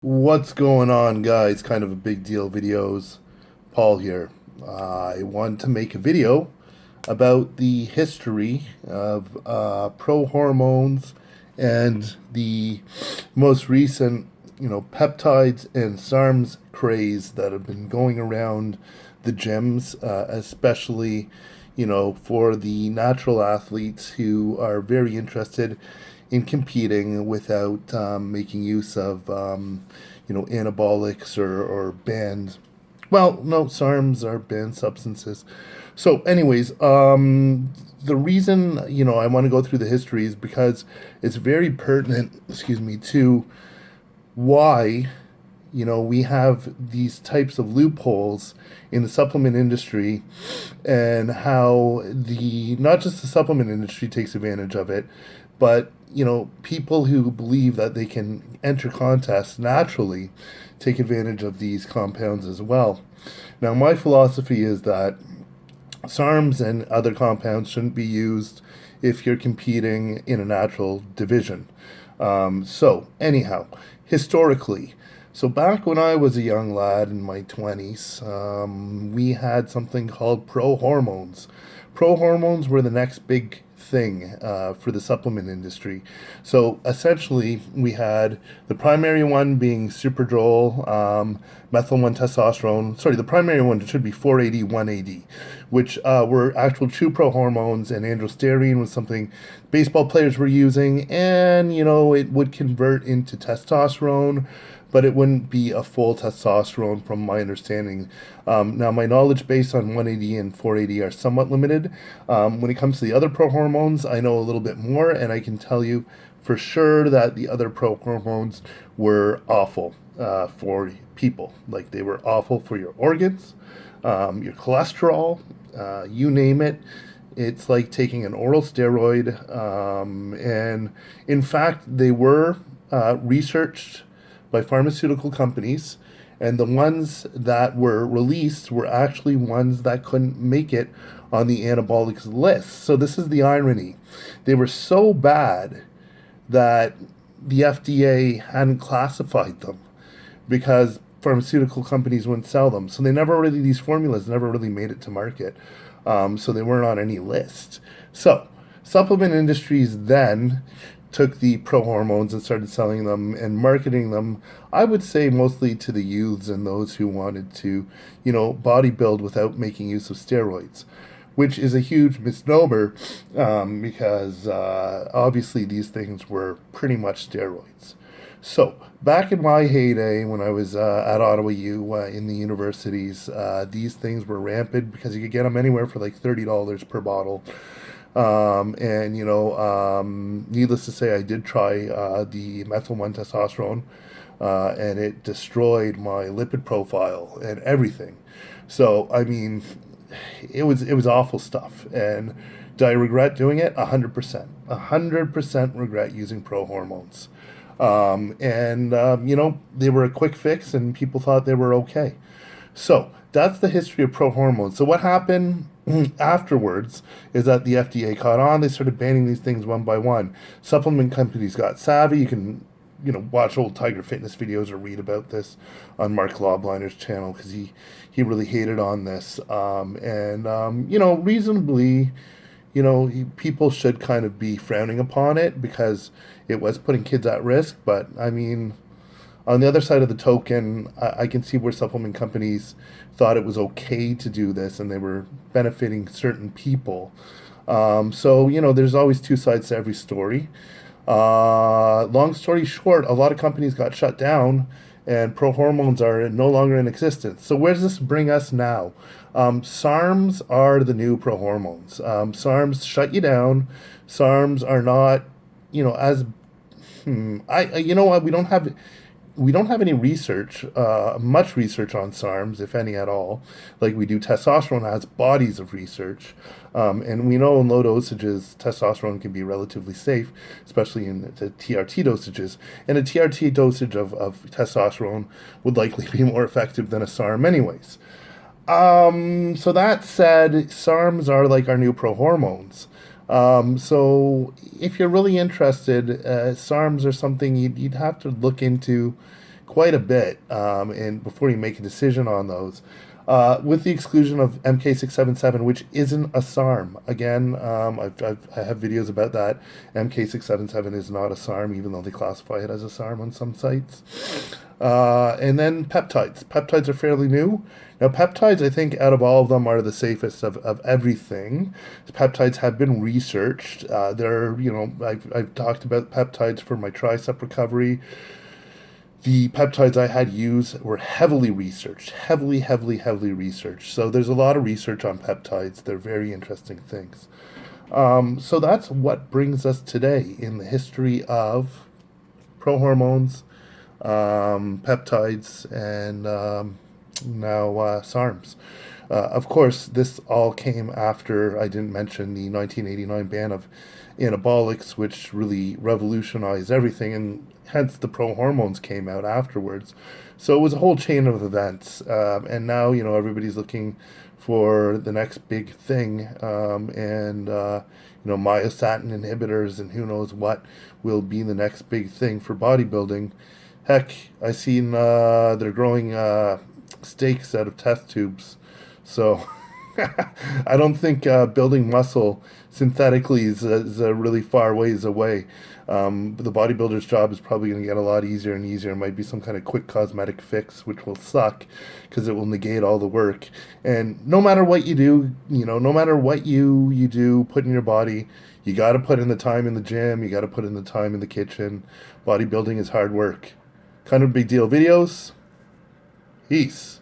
What's going on, guys? Kind of a big deal videos. Paul here. I want to make a video about the history of pro hormones and the most recent, peptides and SARMs craze that have been going around the gyms, especially, for the natural athletes who are very interested in competing without making use of, anabolics or banned. Well, no, SARMs are banned substances. So, anyways, the reason I want to go through the history is because it's very pertinent. Excuse me, to why we have these types of loopholes in the supplement industry, and how the not just the supplement industry takes advantage of it, but people who believe that they can enter contests naturally take advantage of these compounds as well. Now, my philosophy is that SARMs and other compounds shouldn't be used if you're competing in a natural division. Anyhow, historically, so back when I was a young lad in my 20s, we had something called pro hormones. Pro hormones were the next big thing for the supplement industry. So essentially, we had the primary one being Superdrol, methyl 1 testosterone. Sorry, the primary one should be 480, 180, which were actual true pro hormones, and androsterone was something baseball players were using, and it would convert into testosterone, but it wouldn't be a full testosterone from my understanding. Now, my knowledge based on 180 and 480 are somewhat limited. When it comes to the other pro hormones, I know a little bit more, and I can tell you for sure that the other pro hormones were awful for people. Like, they were awful for your organs, your cholesterol, you name it. It's like taking an oral steroid. And in fact, they were researched by pharmaceutical companies, and the ones that were released were actually ones that couldn't make it on the anabolics list. So this is the irony. They were so bad that the FDA hadn't classified them because pharmaceutical companies wouldn't sell them. So these formulas never really made it to market. So they weren't on any list. So supplement industries then took the pro hormones and started selling them and marketing them, I would say mostly to the youths and those who wanted to, bodybuild without making use of steroids, which is a huge misnomer, because obviously these things were pretty much steroids. So, back in my heyday, when I was at Ottawa U in the universities, these things were rampant because you could get them anywhere for like $30 per bottle. Needless to say, I did try the methyl 1 testosterone, and it destroyed my lipid profile and everything. So, I mean, it was awful stuff. And do I regret doing it? 100%. 100% regret using pro hormones. They were a quick fix, and people thought they were okay. So that's the history of pro hormones. So what happened afterwards is that the FDA caught on. They started banning these things one by one. Supplement companies got savvy. You can, watch old Tiger Fitness videos or read about this on Mark Lobleiner's channel, because he really hated on this. Reasonably, people should kind of be frowning upon it because it was putting kids at risk. But I mean, on the other side of the token, I can see where supplement companies thought it was okay to do this, and they were benefiting certain people. There's always two sides to every story. Long story short, a lot of companies got shut down, and pro hormones are no longer in existence. So where does this bring us now? SARMs are the new pro hormones. SARMs shut you down. SARMs are not, as you know what, we don't have any research, much research on SARMs, if any at all, like we do. Testosterone has bodies of research, and we know in low dosages, testosterone can be relatively safe, especially in the TRT dosages. And a TRT dosage of testosterone would likely be more effective than a SARM, anyways. So that said, SARMs are like our new pro hormones. So if you're really interested, SARMs are something you'd have to look into quite a bit, and before you make a decision on those. With the exclusion of MK677, which isn't a SARM. Again, I have videos about that. MK677 is not a SARM, even though they classify it as a SARM on some sites. And then peptides. Peptides are fairly new. Now, peptides, I think, out of all of them, are the safest of everything. Peptides have been researched. I've talked about peptides for my tricep recovery. The peptides I had used were heavily researched, heavily researched. So there's a lot of research on peptides. They're very interesting things. So that's what brings us today in the history of prohormones, peptides, and now SARMs. Of course, this all came after I didn't mention the 1989 ban of anabolics, which really revolutionized everything, and hence the prohormones came out afterwards. So it was a whole chain of events, and now everybody's looking for the next big thing, and myostatin inhibitors, and who knows what will be the next big thing for bodybuilding. Heck, I seen they're growing steaks out of test tubes. So I don't think building muscle synthetically is a really far ways away. But the bodybuilder's job is probably going to get a lot easier and easier. It might be some kind of quick cosmetic fix, which will suck because it will negate all the work. And no matter what you do, no matter what you do, put in your body, you got to put in the time in the gym. You got to put in the time in the kitchen. Bodybuilding is hard work. Kind of big deal videos. Peace.